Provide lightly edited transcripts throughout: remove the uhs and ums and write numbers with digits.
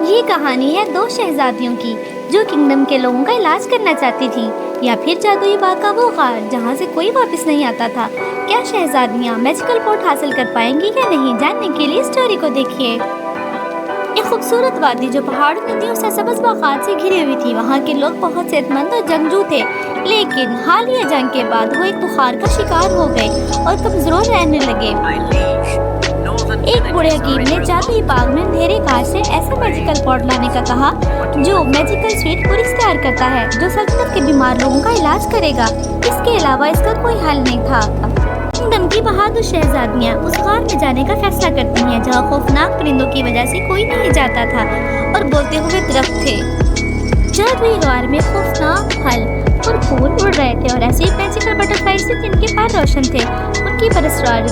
یہ کہانی ہے دو شہزادیوں کی جو کنگڈم کے لوگوں کا علاج کرنا چاہتی تھی، یا پھر جادوئی باغ کا وہ غار جہاں سے کوئی واپس نہیں آتا تھا۔ کیا شہزادیاں میجیکل پوٹ حاصل کر پائیں گی یا نہیں، جاننے کے لیے اسٹوری کو دیکھیے۔ ایک خوبصورت وادی جو پہاڑوں، ندیوں سے سبز باغات سے گھری ہوئی تھی۔ وہاں کے لوگ بہت صحت مند اور جنگجو تھے، لیکن حالیہ جنگ کے بعد وہ ایک بخار کا شکار ہو گئے اور کمزور رہنے لگے۔ ایک بوڑھے حکیم نے جادوئی باغ میں اندھیرے کاج سے ایسا میجیکل پوٹ لانے کا کہا جو میجیکل سویٹ پوری تیار کرتا ہے، جو سلطنت کے بیمار لوگوں کا علاج کرے گا۔ اس کے علاوہ اس کا کوئی حل نہیں تھا۔ کنگڈم کی بہادر شہزادیاں اس غار میں جانے کا فیصلہ کرتی ہیں جہاں خوفناک پرندوں کی وجہ سے کوئی نہیں جاتا تھا اور بولتے ہوئے درخت تھے۔ جادوئی غار میں خوفناک پھل اور پھول اڑ رہے تھے اور ایسے میجیکل بٹرفلائی سے جن کے پر روشن تھے، ان کی برسرار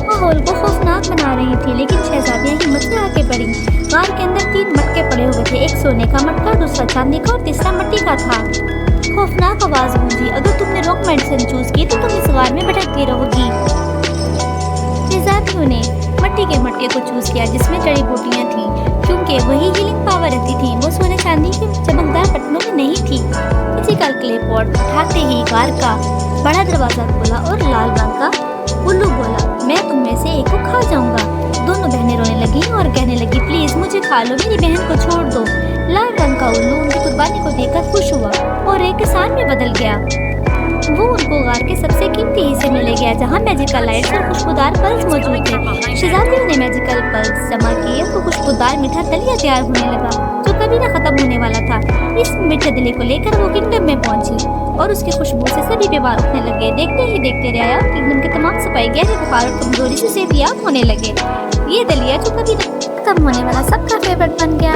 ماحول کو خوفناک بنا رہی تھی۔ لیکن شہزادیاں ہمت سے آگے بڑھیں۔ غار کے اندر 3 مٹکے پڑے ہوئے تھے، ایک سونے کا مٹکا، دوسرا چاندی کا اور تیسرا مٹی کا تھا۔ خوفناک آواز گونجی، اگر تم نے راک میڈیسن چوز کی تو تم اس غار میں بھٹکتی رہو گی۔ شہزادیوں نے مٹی کے مٹکے کو چوز کیا جس میں جڑی بوٹیاں تھیں، کیونکہ وہی ہیلنگ پاور رہتی تھی۔ وہ سونے چاندی کے چمکدار بٹنوں میں نہیں تھی۔ میجیکل کلے پوٹ اٹھاتے ہی غار کا بڑا دروازہ کھولا اور لال رنگ کا الو بولا، میں تم میں سے ایک کو کھا جاؤں گا۔ دونوں بہنیں رونے لگیں اور کہنے لگی، پلیز مجھے کھا لو، میری بہن کو چھوڑ دو۔ لال رنگ کا الو ان کی قربانی کو دیکھ کر خوش ہوا اور ایک کسان میں بدل گیا۔ وہ ان کو غار کے سب سے قیمتی حصے میں لے گیا جہاں میجیکل لائٹس اور خوشبودار پلز موجود تھے۔ شہزادیوں نے میجیکل پلز جمع کیے تو خوشبودار میٹھا دلیا تیار ہونے لگا جو کبھی نہ ختم ہونے والا تھا۔ اس میٹھے دلے کو لے کر وہ کنگڈم میں پہنچی اور اس کی خوشبو سے سبھی بیمار اٹھنے لگے۔ دیکھتے ہی دیکھتے رہا اور کنگڈم کے تمام سپاہی گہرے بخار اور کمزوری سے صحت یاب ہونے لگے۔ یہ دلیا جو کبھی نہ ختم ہونے والا سب کا فیورٹ بن گیا۔